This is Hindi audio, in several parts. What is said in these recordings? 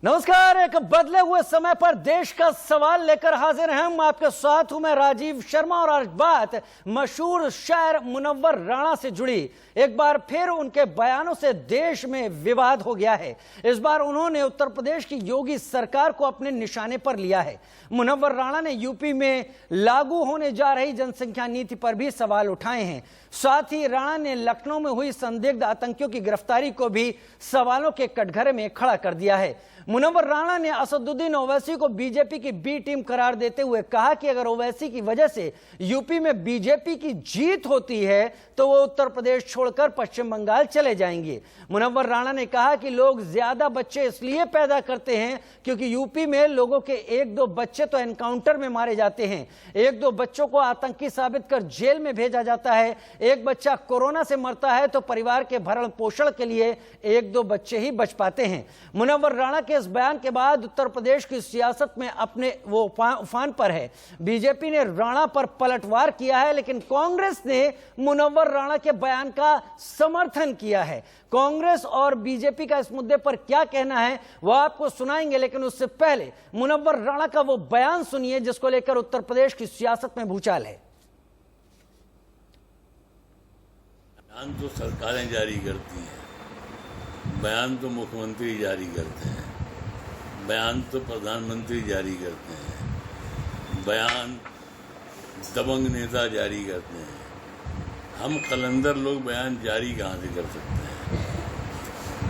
नमस्कार। एक बदले हुए समय पर देश का सवाल लेकर हाजिर हैं हम। आपके साथ हूं मैं राजीव शर्मा और आज बात मशहूर शायर मुनव्वर राणा से जुड़ी। एक बार फिर उनके बयानों से देश में विवाद हो गया है। इस बार उन्होंने उत्तर प्रदेश की योगी सरकार को अपने निशाने पर लिया है। मुनव्वर राणा ने यूपी में लागू होने जा रही जनसंख्या नीति पर भी सवाल उठाए हैं। साथ ही राणा ने लखनऊ में हुई संदिग्ध आतंकियों की गिरफ्तारी को भी सवालों के कटघरे में खड़ा कर दिया है। मुनव्वर राणा ने असदुद्दीन ओवैसी को बीजेपी की बी टीम करार देते हुए कहा कि अगर ओवैसी की वजह से यूपी में बीजेपी की जीत होती है तो वो उत्तर प्रदेश छोड़कर पश्चिम बंगाल चले जाएंगे। मुनव्वर राणा ने कहा कि लोग ज्यादा बच्चे इसलिए पैदा करते हैं क्योंकि यूपी में लोगों के एक दो बच्चे तो एनकाउंटर में मारे जाते हैं, एक दो बच्चों को आतंकी साबित कर जेल में भेजा जाता है, एक बच्चा कोरोना से मरता है तो परिवार के भरण पोषण के लिए एक दो बच्चे ही बच पाते हैं। मुनव्वर राणा के इस बयान के बाद उत्तर प्रदेश की सियासत में अपने वो उफान पर है। बीजेपी ने राणा पर पलटवार किया है, लेकिन कांग्रेस ने मुनव्वर राणा के बयान का समर्थन किया है। कांग्रेस और बीजेपी का इस मुद्दे पर क्या कहना है वो आपको सुनाएंगे, लेकिन उससे पहले मुनव्वर राणा का वो बयान सुनिए जिसको लेकर उत्तर प्रदेश की सियासत में भूचाल है। बयान तो सरकारें जारी करती हैं, बयान तो मुख्यमंत्री जारी करते हैं, बयान तो प्रधानमंत्री जारी करते हैं, बयान दबंग नेता जारी करते हैं। हम कलंदर लोग बयान जारी कहाँ से कर सकते हैं?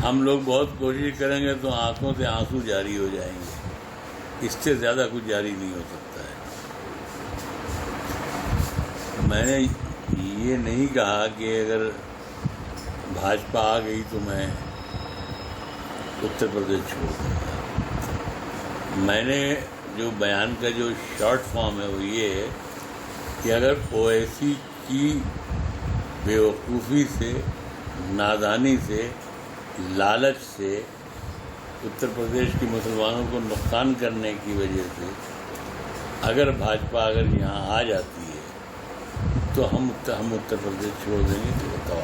हम लोग बहुत कोशिश करेंगे तो आंखों से आंसू जारी हो जाएंगे, इससे ज़्यादा कुछ जारी नहीं हो सकता है। मैंने ये नहीं कहा कि अगर भाजपा आ गई तो मैं उत्तर प्रदेश छोड़ दूँगा। मैंने जो बयान का जो शॉर्ट फॉर्म है वो ये है कि अगर ओवैसी की बेवकूफ़ी से, नादानी से, लालच से उत्तर प्रदेश के मुसलमानों को नुकसान करने की वजह से अगर भाजपा यहाँ आ जाती है तो हम उत्तर प्रदेश छोड़ देंगे तो बताओ।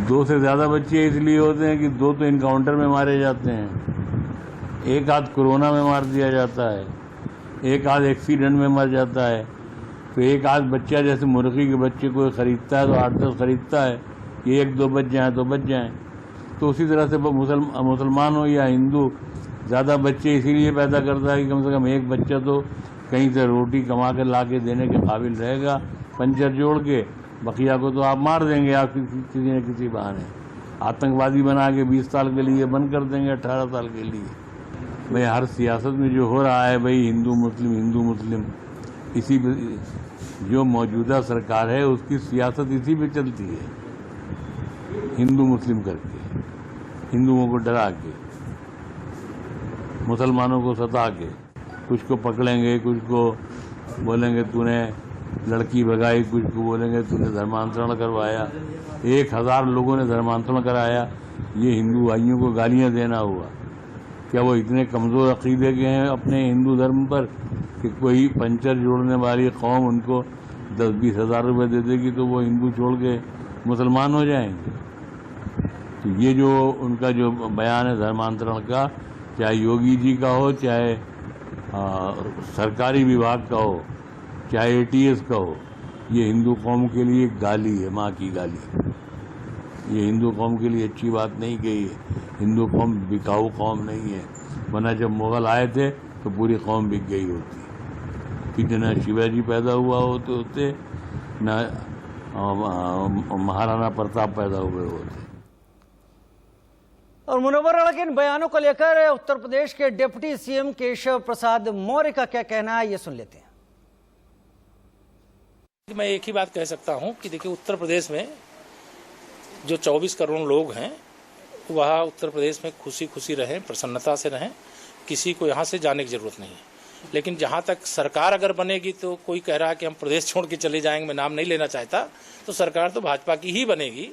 दो से ज़्यादा बच्चे इसलिए होते हैं कि दो तो इनकाउंटर में मारे जाते हैं, एक आध कोरोना में मार दिया जाता है, एक आध एक्सीडेंट में मर जाता है, तो एक आध बच्चा जैसे मुर्गी के बच्चे को खरीदता है तो 8-10 खरीदता है कि एक दो बच जाएँ तो बच जाएँ। तो उसी तरह से मुसलमान हो या हिंदू ज़्यादा बच्चे इसीलिए पैदा करता है कि कम से कम एक बच्चा तो कहीं से रोटी कमा कर ला के देने के काबिल रहेगा, पंचर जोड़ के। बकिया को तो आप मार देंगे, आप किसी न किसी बहाने आतंकवादी बना के 20 साल के लिए बंद कर देंगे, 18 साल के लिए। भाई हर सियासत में जो हो रहा है भाई हिंदू मुस्लिम, इसी जो मौजूदा सरकार है उसकी सियासत इसी पे चलती है, हिंदू मुस्लिम करके, हिंदुओं को डरा के, मुसलमानों को सता के, कुछ को पकड़ेंगे, कुछ को बोलेंगे तूने लड़की भगाई, कुछ को बोलेंगे तूने धर्मांतरण करवाया। 1000 लोगों ने धर्मांतरण कराया, ये हिंदू भाइयों को गालियां देना हुआ। क्या वो इतने कमज़ोर अकीदे के हैं अपने हिंदू धर्म पर कि कोई पंचर जोड़ने वाली कौम उनको 10-20 हज़ार रुपये दे देगी तो वो हिंदू छोड़ के मुसलमान हो जाएंगे? तो ये जो उनका जो बयान है धर्मांतरण का, चाहे योगी जी का हो, चाहे सरकारी विभाग का हो, चाहे ATS का हो, ये हिंदू कौम के लिए गाली है, माँ की गाली। ये हिंदू कौम के लिए अच्छी बात नहीं कही है। हिंदू कौम बिकाऊ कौम नहीं है, वरना जब मुग़ल आए थे तो पूरी कौम बिक गई होती कि न शिवाजी पैदा हुआ होते न महाराणा प्रताप पैदा हुए होते। और मुनव्वर राणा के इन बयानों को लेकर उत्तर प्रदेश के डिप्टी CM केशव प्रसाद मौर्य का क्या कहना है, ये सुन लेते हैं। मैं एक ही बात कह सकता हूं कि देखिए उत्तर प्रदेश में जो 24 करोड़ लोग हैं वह उत्तर प्रदेश में खुशी रहें, प्रसन्नता से रहें, किसी को यहाँ से जाने की ज़रूरत नहीं है। लेकिन जहाँ तक सरकार अगर बनेगी तो कोई कह रहा है कि हम प्रदेश छोड़ के चले जाएंगे, मैं नाम नहीं लेना चाहता, तो सरकार तो भाजपा की ही बनेगी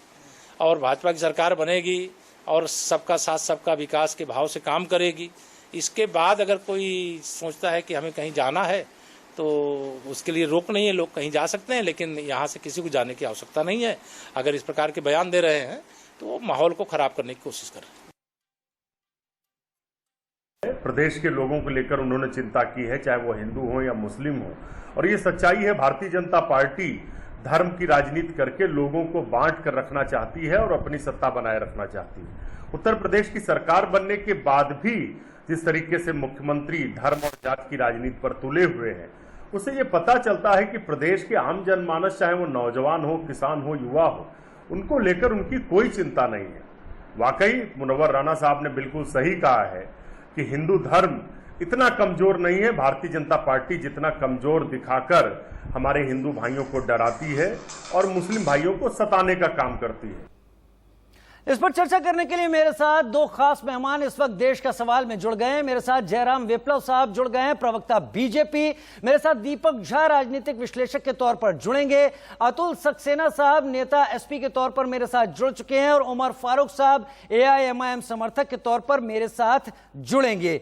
और भाजपा की सरकार बनेगी और सबका साथ सबका विकास के भाव से काम करेगी। इसके बाद अगर कोई सोचता है कि हमें कहीं जाना है तो उसके लिए रोक नहीं है, लोग कहीं जा सकते हैं, लेकिन यहाँ से किसी को जाने की आवश्यकता नहीं है। अगर इस प्रकार के बयान दे रहे हैं तो वो माहौल को ख़राब करने की कोशिश कर रहे हैं। प्रदेश के लोगों को लेकर उन्होंने चिंता की है, चाहे वो हिंदू हो या मुस्लिम हो। और ये सच्चाई है, भारतीय जनता पार्टी धर्म की राजनीति करके लोगों को बांट कर रखना चाहती है और अपनी सत्ता बनाए रखना चाहती है। उत्तर प्रदेश की सरकार बनने के बाद भी जिस तरीके से मुख्यमंत्री धर्म और जाति की राजनीति पर तुले हुए हैं, उससे ये पता चलता है कि प्रदेश के आम जनमानस, चाहे वो नौजवान हो, किसान हो, युवा हो, उनको लेकर उनकी कोई चिंता नहीं है। वाकई मुनव्वर राणा साहब ने बिल्कुल सही कहा है कि हिंदू धर्म इतना कमजोर नहीं है। भारतीय जनता पार्टी जितना कमजोर दिखाकर हमारे हिंदू भाइयों को डराती है और मुस्लिम भाइयों को सताने का काम करती है। इस पर चर्चा करने के लिए मेरे साथ दो खास मेहमान इस वक्त देश का सवाल में जुड़ गए हैं। मेरे साथ जयराम विप्लव साहब जुड़ गए हैं, प्रवक्ता बीजेपी। मेरे साथ दीपक झा राजनीतिक विश्लेषक के तौर पर जुड़ेंगे। अतुल सक्सेना साहब नेता एसपी के तौर पर मेरे साथ जुड़ चुके हैं और उमर फारूक साहब एआईएमआईएम समर्थक के तौर पर मेरे साथ जुड़ेंगे।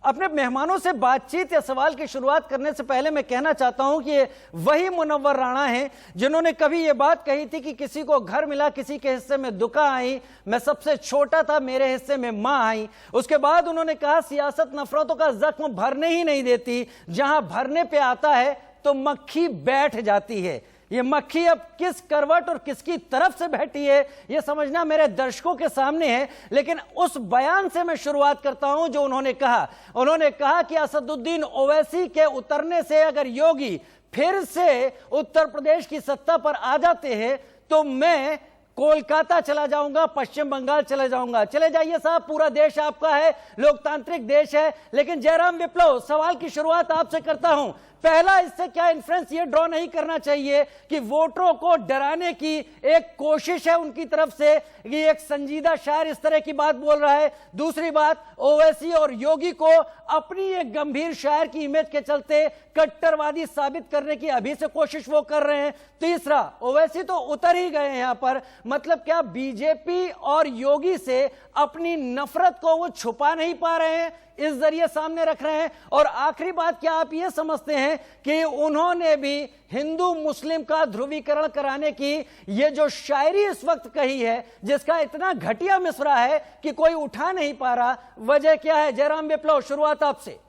अपने मेहमानों से बातचीत या सवाल की शुरुआत करने से पहले मैं कहना चाहता हूं कि ये वही मुनव्वर राणा हैं जिन्होंने कभी ये बात कही थी कि किसी को घर मिला, किसी के हिस्से में दुका आई, मैं सबसे छोटा था, मेरे हिस्से में मां आई। उसके बाद उन्होंने कहा सियासत नफरतों का जख्म भरने ही नहीं देती, जहां भरने पे आता है तो मक्खी बैठ जाती है। ये मक्खी अब किस करवट और किसकी तरफ से बैठी है ये समझना मेरे दर्शकों के सामने है। लेकिन उस बयान से मैं शुरुआत करता हूं जो उन्होंने कहा कि असदुद्दीन ओवैसी के उतरने से अगर योगी फिर से उत्तर प्रदेश की सत्ता पर आ जाते हैं तो मैं कोलकाता चला जाऊंगा, पश्चिम बंगाल चले जाऊंगा। चले जाइए साहब, पूरा देश आपका है, लोकतांत्रिक देश है। लेकिन जयराम विप्लव, सवाल की शुरुआत आपसे करता हूं। पहला, इससे क्या इन्फ्रेंस ये ड्रॉ नहीं करना चाहिए कि वोटरों को डराने की एक कोशिश है उनकी तरफ से कि एक संजीदा शायर इस तरह की बात बोल रहा है? दूसरी बात, ओवैसी और योगी को अपनी एक गंभीर शायर की इमेज के चलते कट्टरवादी साबित करने की अभी से कोशिश वो कर रहे हैं। तीसरा, ओवैसी तो उतर ही गए यहां पर, मतलब क्या बीजेपी और योगी से अपनी नफरत को वो छुपा नहीं पा रहे हैं, इस जरिए सामने रख रहे हैं? और आखिरी बात, क्या आप ये समझते हैं कि उन्होंने भी हिंदू मुस्लिम का ध्रुवीकरण कराने की ये जो शायरी इस वक्त कही है, जिसका इतना घटिया मिसरा है कि कोई उठा नहीं पा रहा, वजह क्या है? जयराम विप्लव, शुरुआत आपसे।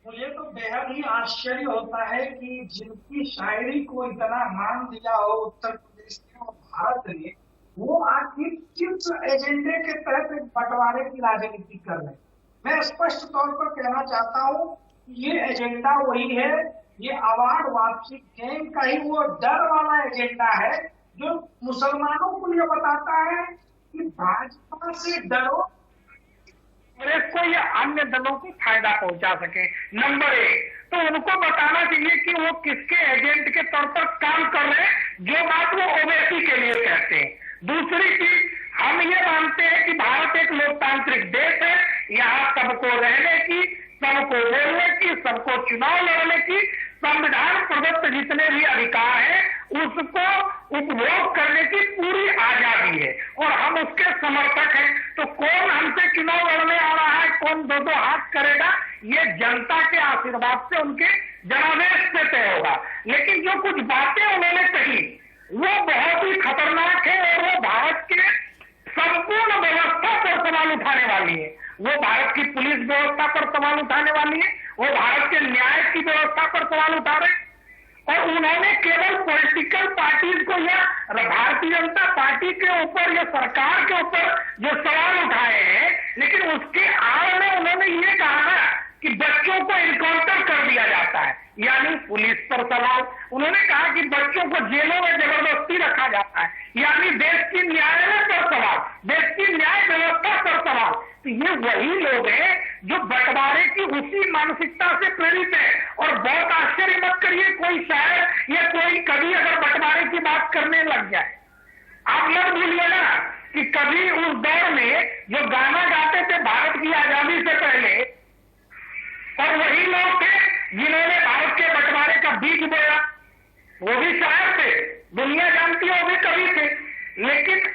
मुझे तो बेहद ही आश्चर्य होता है कि जिनकी शायरी को इतना मान दिया हो उत्तर प्रदेश ने और भारत ने, वो आखिर किस एजेंडे के तहत एक बंटवारे की राजनीति कर रहे हैं। मैं स्पष्ट तौर पर कहना चाहता हूं कि ये एजेंडा वही है, ये अवार्ड वापसी गेम का ही वो डर वाला एजेंडा है जो मुसलमानों को ये बताता है कि भाजपा से डरो को ये अन्य दलों को फायदा पहुंचा सके। नंबर एक, तो उनको बताना चाहिए कि वो किसके एजेंट के तौर पर काम कर रहे हैं, जो बात वो ओवैसी के लिए कहते हैं। दूसरी चीज, हम ये मानते हैं कि भारत एक लोकतांत्रिक देश है, यहाँ सबको रहने की, सबको बोलने की, सबको चुनाव लड़ने की, संविधान प्रदत्त जितने भी अधिकार है उसको उपभोग करने की पूरी आजादी है और हम उसके समर्थक हैं। तो कौन हमसे चुनाव लड़ने आ रहा है, कौन दो दो हाथ करेगा, ये जनता के आशीर्वाद से, उनके जनादेश से तय होगा। लेकिन जो कुछ बातें उन्होंने कही वो बहुत ही खतरनाक है और वो भारत के संपूर्ण व्यवस्था पर सवाल उठाने वाली है। वो भारत की पुलिस व्यवस्था पर सवाल उठाने वाली है, वो भारत के न्याय की व्यवस्था पर सवाल उठा रहे हैं। और उन्होंने केवल पॉलिटिकल पार्टीज को या भारतीय जनता पार्टी के ऊपर या सरकार के ऊपर जो सवाल उठाए हैं, लेकिन उसके आड़ में उन्होंने ये कहा ना कि बच्चों को इनकाउंटर कर दिया जाता है, यानी पुलिस पर सवाल। उन्होंने कहा कि बच्चों को जेलों में जबरदस्ती रखा जाता है, यानी देश की न्यायालय पर सवाल, देश की न्याय व्यवस्था पर सवाल। तो ये वही लोग हैं जो बंटवारे की उसी मानसिकता से प्रेरित है। और बहुत आश्चर्य मत करिए कोई शायर या कोई कवि अगर बंटवारे की बात करने लग जाए। आप मत भूलिएगा कि कभी उस दौर में जो गाना गाते थे भारत की आजादी से पहले, और वही लोग थे जिन्होंने भारत के बंटवारे का बीज बोया, वो भी शायर थे, दुनिया जानती है, वो भी कवि थे। लेकिन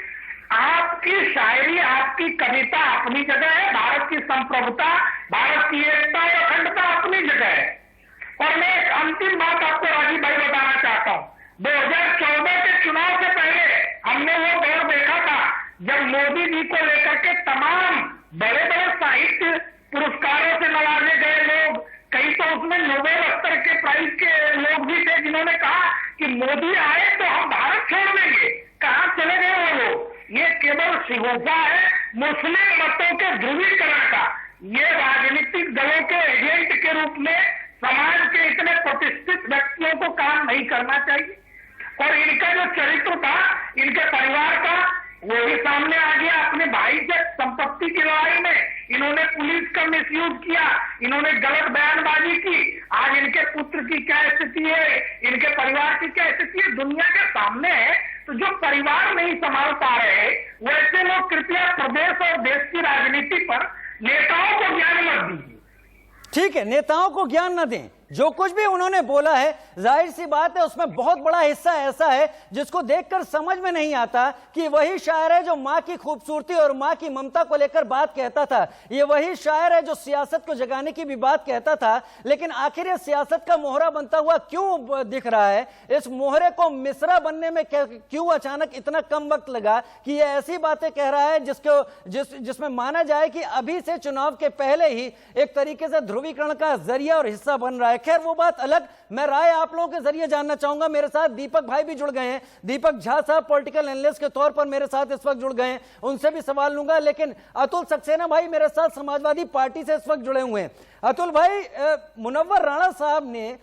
आपकी शायरी, आपकी कविता अपनी जगह है, भारत की संप्रभुता, भारत की एकता और अखंडता अपनी जगह है। और मैं एक अंतिम बात आपको राजीव भाई बताना चाहता हूँ। 2014 के चुनाव से पहले हमने वो दौर देखा था जब मोदी जी को लेकर के तमाम बड़े बड़े साहित्य पुरस्कारों से नवाजे गए लोग, कई तो उसमें नोबेल स्तर के प्राइज के लोग भी थे जिन्होंने कहा कि मोदी आए तो हम भारत छोड़ देंगे। कहाँ चले गए वो लोग? ये केवल शिगुफा है मुस्लिम मतों के ध्रुवीकरण का। ये राजनीतिक दलों के एजेंट के रूप में समाज के इतने प्रतिष्ठित व्यक्तियों को काम नहीं करना चाहिए। और इनका जो चरित्र था इनके परिवार का, वो भी सामने आ गया। अपने भाई से संपत्ति की लड़ाई में इन्होंने पुलिस का मिसयूज किया, इन्होंने गलत बयानबाजी की। आज इनके पुत्र की क्या स्थिति है, इनके परिवार की क्या स्थिति है, दुनिया के सामने है। तो जो परिवार नहीं संभाल पा रहे, वैसे लोग कृपया प्रदेश और देश की राजनीति पर नेताओं को ज्ञान मत दीजिए। ठीक है, नेताओं को ज्ञान न दें। जो कुछ भी उन्होंने बोला है, जाहिर सी बात है उसमें बहुत बड़ा हिस्सा ऐसा है जिसको देखकर समझ में नहीं आता कि वही शायर है जो मां की खूबसूरती और मां की ममता को लेकर बात कहता था। ये वही शायर है जो सियासत को जगाने की भी बात कहता था। लेकिन आखिर ये सियासत का मोहरा बनता हुआ क्यों दिख रहा है? इस मोहरे को मिसरा बनने में क्यों अचानक इतना कम वक्त लगा कि ये ऐसी बातें कह रहा है जिसमें माना जाए कि अभी से चुनाव के पहले ही एक तरीके से ध्रुवीकरण का जरिया और हिस्सा बन रहा है। खैर वो बात अलग, मैं राय आप लोगों के जरिए जानना चाहूंगा। मेरे साथ दीपक भाई भी जुड़ गए हैं, दीपक झा साहब पॉलिटिकल एनालिस्ट के तौर पर मेरे साथ इस वक्त जुड़ गए हैं, उनसे भी सवाल लूंगा। लेकिन अतुल सक्सेना भाई मेरे साथ समाजवादी पार्टी से इस वक्त जुड़े हुए हैं। अतुल भाई, मुनव्वर राणा साहब ने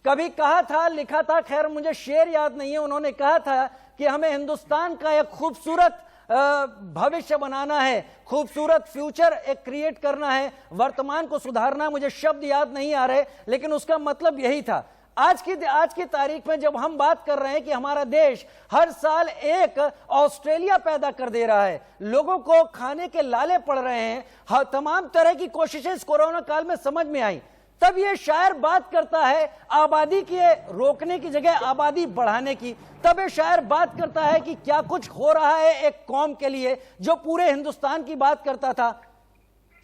कभी कहा था, लिखा था, खैर मुझे शेर याद नहीं है, उन्होंने कहा था कि हमें हिंदुस्तान का एक खूबसूरत भविष्य बनाना है, खूबसूरत फ्यूचर एक क्रिएट करना है, वर्तमान को सुधारना। मुझे शब्द याद नहीं आ रहे, लेकिन उसका मतलब यही था। आज की तारीख में जब हम बात कर रहे हैं कि हमारा देश हर साल एक ऑस्ट्रेलिया पैदा कर दे रहा है, लोगों को खाने के लाले पड़ रहे हैं, तमाम तरह की कोशिशें इस कोरोना काल में समझ में आई, तब ये शायर बात करता है आबादी के रोकने की जगह आबादी बढ़ाने की। तब ये शायर बात करता है कि क्या कुछ हो रहा है एक कौम के लिए जो पूरे हिंदुस्तान की बात करता था।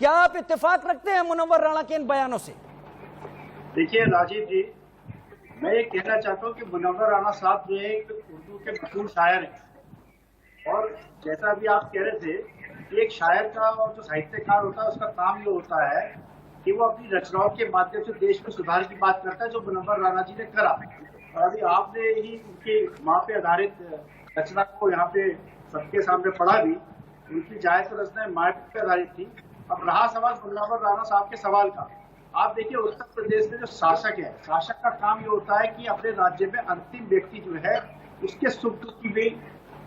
क्या आप इत्तेफाक रखते हैं मुनव्वर राणा के इन बयानों से? देखिए राजीव जी, मैं ये कहना चाहता हूँ कि मुनव्वर राणा साहब जो है एक उर्दू के मशहूर शायर हैं। और जैसा अभी आप कह रहे थे कि एक शायर का और जो साहित्यकार होता है उसका काम ये होता है कि वो अपनी रचनाओं के माध्यम से देश में सुधार की बात करता है, जो मुनव्वर राणा जी ने करा। और अभी आपने ही उनकी माँ पे आधारित रचना को यहाँ पे सबके सामने पढ़ा भी। उनकी ज्यादातर रचनाएं माँ पे आधारित थी। अब रहा सवाल मुनव्वर राणा साहब के सवाल का, आप देखिए उत्तर प्रदेश में जो शासक है, शासक का काम ये होता है कि अपने राज्य में अंतिम व्यक्ति जो है उसके सुख दुख की भी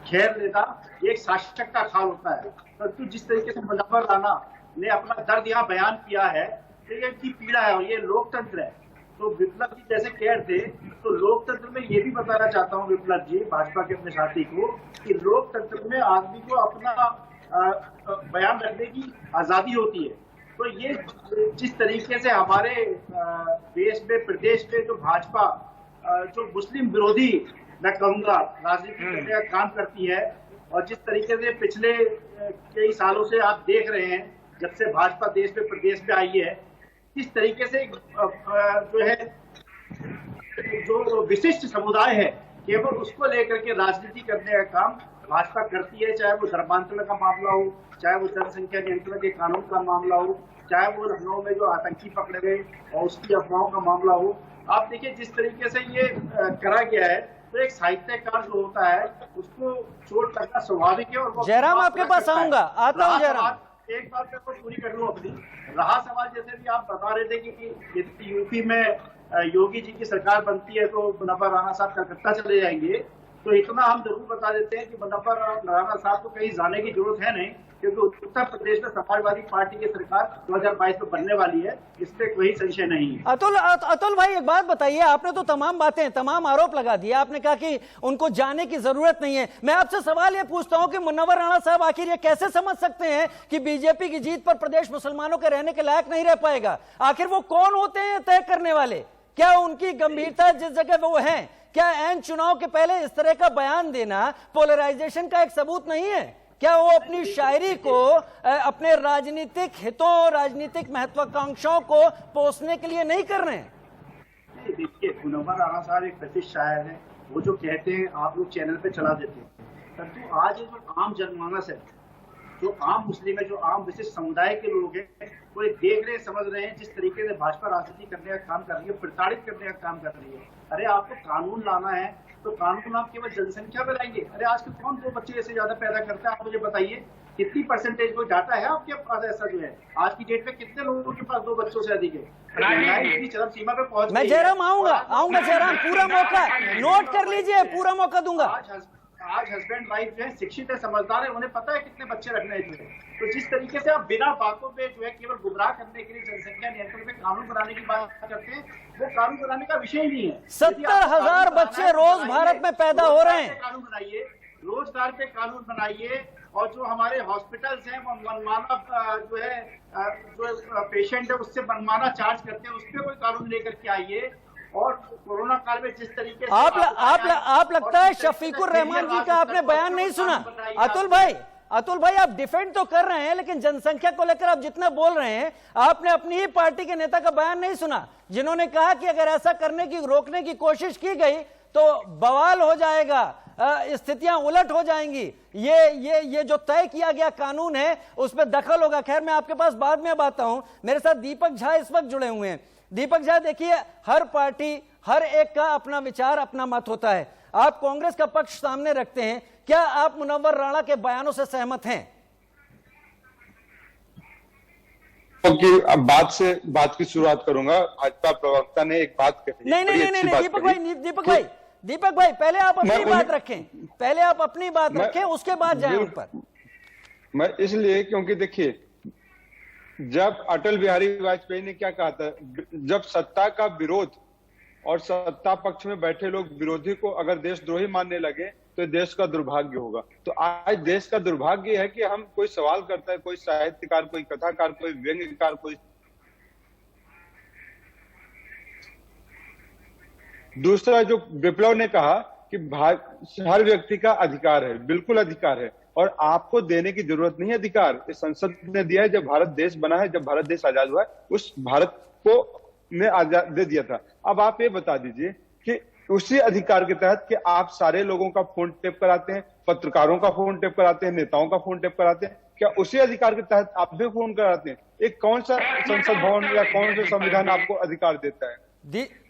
खैर लेना एक शासक का काम होता है। परंतु जिस तरीके से मुनव्वर राणा ने अपना दर्द यहाँ बयान किया है, तो ये की पीड़ा है और ये लोकतंत्र है। तो विप्लव जी जैसे कह रहे थे, तो लोकतंत्र में ये भी बताना चाहता हूँ विप्लव जी, भाजपा के अपने साथी को, कि लोकतंत्र में आदमी को अपना बयान रखने की आजादी होती है। तो ये जिस तरीके से हमारे देश में, प्रदेश में जो भाजपा जो मुस्लिम विरोधी मैं कहूँगा राजनीति करने का काम करती है, और जिस तरीके से पिछले कई सालों से आप देख रहे हैं जब से भाजपा देश में प्रदेश में आई है, किस तरीके से जो है जो विशिष्ट समुदाय है केवल उसको लेकर के राजनीति करने का काम भाजपा करती है। चाहे वो धर्मांतरण का मामला हो, चाहे वो जनसंख्या नियंत्रण के कानून का मामला हो, चाहे वो लखनऊ में जो आतंकी पकड़े गए और उसकी अफवाहों का मामला हो। आप देखिए जिस तरीके से ये करा गया है, तो एक साहित्यकार जो होता है उसको चोट लगना स्वाभाविक है। और जयराम आपके पास आऊंगा, आता हूँ जयराम। एक बात मैं पूरी कर लूं अपनी। रहा सवाल जैसे भी आप बता रहे थे कि यूपी में योगी जी की सरकार बनती है तो मुनव्वर राणा साहब कलकत्ता चले जाएंगे, तो इतना हम जरूर बता देते हैं कि मुनव्वर राणा साहब को कहीं जाने की जरूरत है नहीं, क्योंकि उत्तर प्रदेश में समाजवादी पार्टी की सरकार 2022 में बनने वाली है, इसमें कोई संशय नहीं है। अतुल भाई एक बात बताइए, आपने तो तमाम बातें, तमाम आरोप लगा दिए, आपने कहा कि उनको जाने की जरूरत नहीं है। मैं आपसे सवाल ये पूछता हूं कि मुनव्वर राणा साहब आखिर ये कैसे समझ सकते हैं कि बीजेपी की जीत पर प्रदेश मुसलमानों के रहने के लायक नहीं रह पाएगा? आखिर वो कौन होते हैं तय करने वाले? क्या उनकी गंभीरता जिस जगह वो है, क्या एन चुनाव के पहले इस तरह का बयान देना पोलराइजेशन का एक सबूत नहीं है? क्या वो अपनी शायरी को अपने राजनीतिक हितों, राजनीतिक महत्वाकांक्षाओं को पोसने के लिए नहीं कर रहे हैं? देखिए, मुनव्वर राणा साहब एक प्रतिष्ठित शायर है। वो जो कहते हैं आप लोग चैनल पे चला देते हैं, परंतु आज ये जो आम जनमानस है जो आम मुस्लिम है, जो आम विशिष्ट समुदाय के लोग हैं, वो ये देख रहे समझ रहे हैं जिस तरीके से भाजपा राजनीति करने का काम कर रही है, प्रताड़ित करने का काम कर रही है। अरे आपको कानून लाना है तो कानून आप केवल जनसंख्या पे लाएंगे? अरे आजकल कौन 2 बच्चे ऐसे ज्यादा पैदा करता है? आप मुझे बताइए कितनी परसेंटेज कोई डाटा है आपके पास ऐसा जो है? आज की डेट में कितने लोगों के पास 2 बच्चों से अधिक है? इतनी चरम सीमा पे पहुंच मैं जयराम आऊंगा जयराम, पूरा मौका नोट कर लीजिए, पूरा मौका दूंगा। आज हस्बैंड वाइफ जो है शिक्षित है, समझदार है, उन्हें पता है कितने बच्चे रखने हैं। तो जिस तरीके से आप बिना बातों पे जो है केवल गुमराह करने के लिए जनसंख्या नियंत्रण पे कानून बनाने की बात करते हैं, वो कानून बनाने का विषय ही नहीं है। 70,000 बच्चे रोज भारत में पैदा हो रहे हैं। कानून बनाइए, रोजगार पे कानून बनाइए, और जो हमारे हॉस्पिटल्स हैं वो मनमाना जो है जो पेशेंट है उससे मनमाना चार्ज करते हैं, उस पर कोई कानून लेकर के आइए। और कोरोना काल में जिस तरीके से आप लगता है शफीकुर रहमान जी का आपने बयान नहीं सुना। अतुल भाई आप डिफेंड तो कर रहे हैं, लेकिन जनसंख्या को लेकर आप जितना बोल रहे हैं, आपने अपनी ही पार्टी के नेता का बयान नहीं सुना, जिन्होंने कहा कि अगर ऐसा करने की रोकने की कोशिश की गई तो बवाल हो जाएगा, स्थितियां उलट हो जाएंगी, ये जो तय किया गया कानून है उस पर दखल होगा। खैर मैं आपके पास बाद में अब आता हूं। मेरे साथ दीपक झा इस वक्त जुड़े हुए हैं। दीपक झा, देखिए हर पार्टी, हर एक का अपना विचार, अपना मत होता है। आप कांग्रेस का पक्ष सामने रखते हैं, क्या आप मुनव्वर राणा के बयानों से सहमत हैं? अब बात की शुरुआत करूंगा। भाजपा प्रवक्ता ने एक बात कही। नहीं दीपक भाई पहले आप अपनी बात रखें, उसके बाद जाएं उन पर। मैं इसलिए क्योंकि देखिए, जब अटल बिहारी वाजपेयी ने क्या कहा था, जब सत्ता का विरोध और सत्ता पक्ष में बैठे लोग विरोधी को अगर देशद्रोही मानने लगे तो देश का दुर्भाग्य होगा। तो आज देश का दुर्भाग्य है कि हम कोई सवाल करता है, कोई साहित्यकार, कोई कथाकार, कोई व्यंग्यकार, कोई दूसरा, जो विप्लव ने कहा कि हर व्यक्ति का अधिकार है, बिल्कुल अधिकार है, और आपको देने की जरूरत नहीं है अधिकार। इस संसद ने दिया है, जब भारत देश बना है, जब भारत देश आजाद हुआ है, उस भारत को ने आजाद दे दिया था। अब आप ये बता दीजिए कि उसी अधिकार के तहत कि आप सारे लोगों का फोन टेप कराते हैं, पत्रकारों का फोन टेप कराते हैं, नेताओं का फोन टेप कराते हैं, क्या उसी अधिकार के तहत आप भी फोन कराते हैं? एक कौन सा संसद भवन या कौन सा संविधान आपको अधिकार देता है?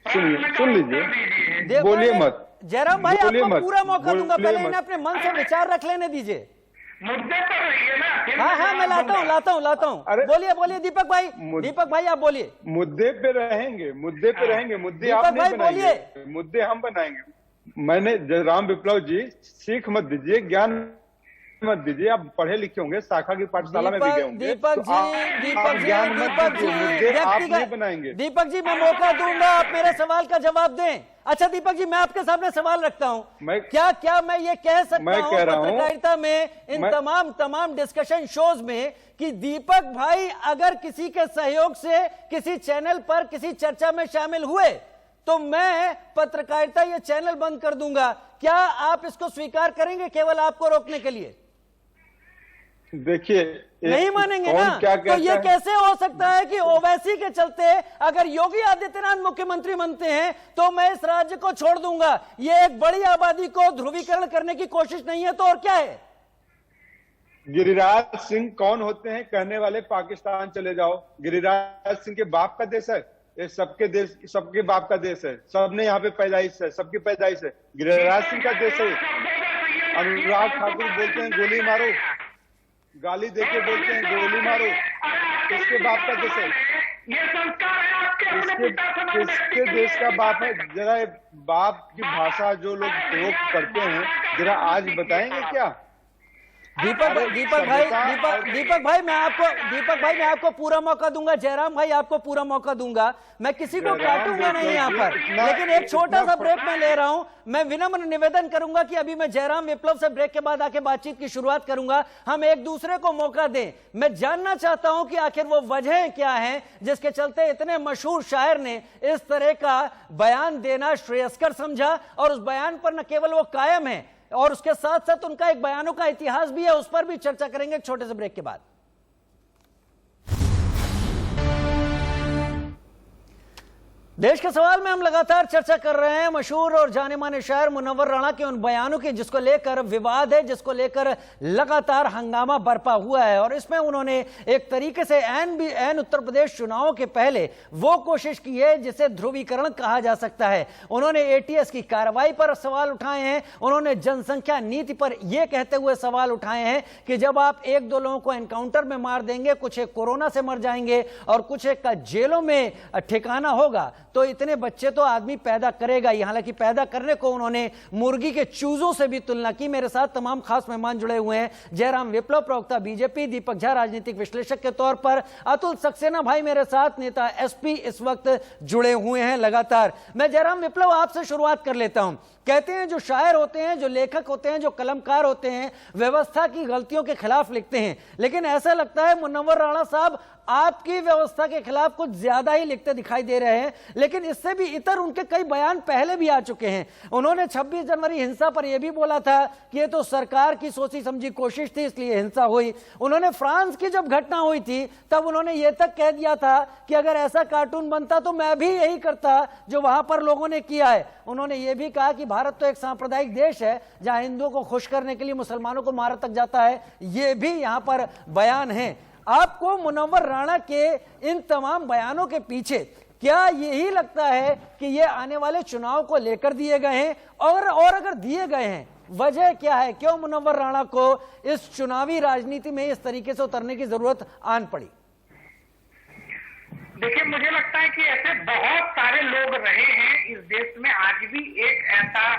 सुन लीजिए, बोलिए मत जयराम भाई, आपको पूरा मौका दूंगा, पहले इन्हें अपने मन से विचार रख लेने दीजिए। मुद्दे पर रहिए ना। हाँ मैं लाता हूँ। बोलिए दीपक भाई आप बोलिए। मुद्दे पे रहेंगे, मुद्दे आप नहीं बनाएंगे, मुद्दे हम बनाएंगे। मैंने जयराम विप्लव जी, सीख मत दीजिए, ज्ञान मत दीजिए, आप पढ़े लिखे होंगे, शाखा की पाठशाला में भी गए होंगे। दीपक जी मैं मौका दूंगा, आप मेरे सवाल का जवाब दें। अच्छा दीपक जी, मैं आपके सामने सवाल रखता हूं, क्या मैं ये कह सकता हूं पत्रकारिता में, इन तमाम डिस्कशन शोज में, कि दीपक भाई अगर किसी के सहयोग से किसी चैनल पर किसी चर्चा में शामिल हुए तो मैं पत्रकारिता ये चैनल बंद कर दूंगा? क्या आप इसको स्वीकार करेंगे केवल आपको रोकने के लिए? देखिए, नहीं मानेंगे ना? तो ये कैसे हो सकता है कि ओवैसी के चलते अगर योगी आदित्यनाथ मुख्यमंत्री बनते हैं तो मैं इस राज्य को छोड़ दूंगा? ये एक बड़ी आबादी को ध्रुवीकरण करने की कोशिश नहीं है तो और क्या है? गिरिराज सिंह कौन होते हैं कहने वाले? पाकिस्तान चले जाओ, गिरिराज सिंह के बाप का देश है ये, सबके बाप का देश है, सबने यहाँ पे पैदाइश है, सबकी पैदाइश है, गिरिराज सिंह का देश है। अनुराग ठाकुर बोलते हैं गोली मारो, गाली देके बोलते हैं गोली मारो, किसके बाप का देश है? किसके देश का बाप है? जरा बाप की भाषा जो लोग प्रयोग करते हैं, जरा आज बताएंगे क्या? दीपक भाई मैं आपको पूरा मौका दूंगा, जयराम भाई आपको पूरा मौका दूंगा, मैं किसी को काटूंगा नहीं यहाँ पर, लेकिन एक छोटा सा ब्रेक मैं ले रहा हूं। मैं विनम्र निवेदन करूंगा कि अभी मैं जयराम विप्लव से ब्रेक के बाद आके बातचीत की शुरुआत करूंगा, हम एक दूसरे को मौका दें। मैं जानना चाहता हूं कि आखिर वो वजह क्या है जिसके चलते इतने मशहूर शायर ने इस तरह का बयान देना श्रेयस्कर समझा, और उस बयान पर न केवल वो कायम है और उसके साथ साथ उनका एक बयानों का इतिहास भी है, उस पर भी चर्चा करेंगे एक छोटे से ब्रेक के बाद। देश के सवाल में हम लगातार चर्चा कर रहे हैं मशहूर और जाने माने शायर मुनव्वर राणा के उन बयानों की जिसको लेकर विवाद है, जिसको लेकर लगातार हंगामा बरपा हुआ है। और इसमें उन्होंने एक तरीके से एन उत्तर प्रदेश चुनावों के पहले वो कोशिश की है जिसे ध्रुवीकरण कहा जा सकता है। उन्होंने एटीएस की कार्रवाई पर सवाल उठाए हैं, उन्होंने जनसंख्या नीति पर यह कहते हुए सवाल उठाए हैं कि जब आप एक दो लोगों को एनकाउंटर में मार देंगे, कुछ एक कोरोना से मर जाएंगे और कुछ एक का जेलों में ठिकाना होगा, तो इतने बच्चे तो आदमी पैदा करेगा ही। हालांकि पैदा करने को उन्होंने मुर्गी के चूजों से भी तुलना की। मेरे साथ तमाम खास मेहमान जुड़े हुए हैं, जयराम विप्लव प्रवक्ता बीजेपी, दीपक झा राजनीतिक विश्लेषक के तौर पर, अतुल सक्सेना भाई मेरे साथ नेता एसपी इस वक्त जुड़े हुए हैं लगातार। मैं जयराम विप्लव आपसे शुरुआत कर लेता हूं। कहते हैं जो शायर होते हैं, जो लेखक होते हैं, जो कलमकार होते हैं, व्यवस्था की गलतियों के खिलाफ लिखते हैं, लेकिन ऐसा लगता है मुनव्वर राणा साहब आपकी व्यवस्था के खिलाफ कुछ ज्यादा ही लिखते दिखाई दे रहे हैं। लेकिन इससे भी इतर उनके कई बयान पहले भी आ चुके हैं। उन्होंने 26 जनवरी हिंसा पर यह भी बोला था कि ये तो सरकार की सोची समझी कोशिश थी इसलिए हिंसा हुई। उन्होंने फ्रांस की जब घटना हुई थी तब उन्होंने ये तक कह दिया था कि अगर ऐसा कार्टून बनता तो मैं भी यही करता जो वहां पर लोगों ने किया है। उन्होंने ये भी कहा कि भारत तो एक सांप्रदायिक देश है जहां हिंदुओं को खुश करने के लिए मुसलमानों को मारा तक जाता है। ये भी यहां पर बयान है। आपको मुनव्वर राणा के इन तमाम बयानों के पीछे क्या यही लगता है कि ये आने वाले चुनाव को लेकर दिए गए हैं? और अगर दिए गए हैं, वजह क्या है? क्यों मुनव्वर राणा को इस चुनावी राजनीति में इस तरीके से उतरने की जरूरत आन पड़ी? देखिए, मुझे लगता है कि ऐसे बहुत सारे लोग रहे हैं इस देश में। आज भी एक ऐसा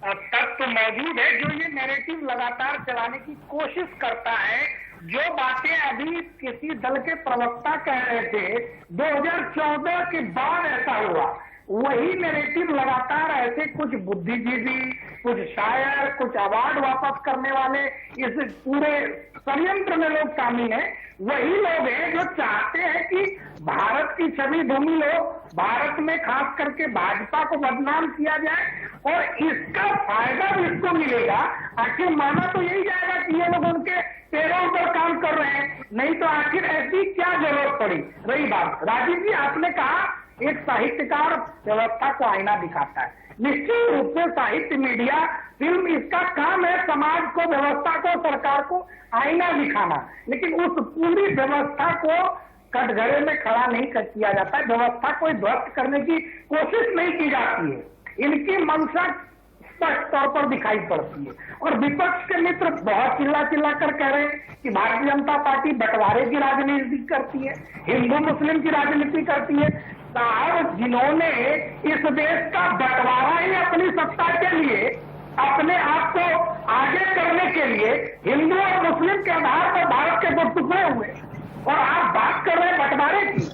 तत्व मौजूद है जो ये नैरेटिव लगातार चलाने की कोशिश करता है। जो बातें अभी किसी दल के प्रवक्ता कह रहे थे 2014 के बाद ऐसा हुआ, वही नैरेटिव लगातार ऐसे कुछ बुद्धिजीवी, कुछ शायर, कुछ अवार्ड वापस करने वाले, इस पूरे षड्यंत्र में लोग शामिल हैं। वही लोग हैं जो चाहते हैं कि भारत की छवि भूमि लोग, भारत में खास करके भाजपा को बदनाम किया जाए और इसका फायदा भी इसको मिलेगा। आखिर माना तो यही जाएगा कि ये लोग उनके पैरों पर काम कर रहे हैं, नहीं तो आखिर ऐसी क्या जरूरत पड़ी। रही बात, राजीव जी आपने कहा एक साहित्यकार व्यवस्था को आईना दिखाता है। निश्चित रूप से साहित्य, मीडिया, फिल्म, इसका काम है समाज को, व्यवस्था को, सरकार को आईना दिखाना। लेकिन उस पूरी व्यवस्था को कटघरे में खड़ा नहीं किया जाता है, व्यवस्था को ध्वस्त करने की कोशिश नहीं की जाती है। इनकी मंशा स्पष्ट तौर पर दिखाई पड़ती है। और विपक्ष के मित्र बहुत चिल्ला चिल्ला कर कह रहे हैं कि भारतीय जनता पार्टी बंटवारे की राजनीति करती है, हिंदू मुस्लिम की राजनीति करती है। साहब, जिन्होंने इस देश का बंटवारा ही अपनी सत्ता के लिए, अपने आप को आगे करने के लिए हिंदू और मुस्लिम के आधार पर भारत के दो टुकड़े हुए, और आप बात कर रहे हैं बंटवारे की।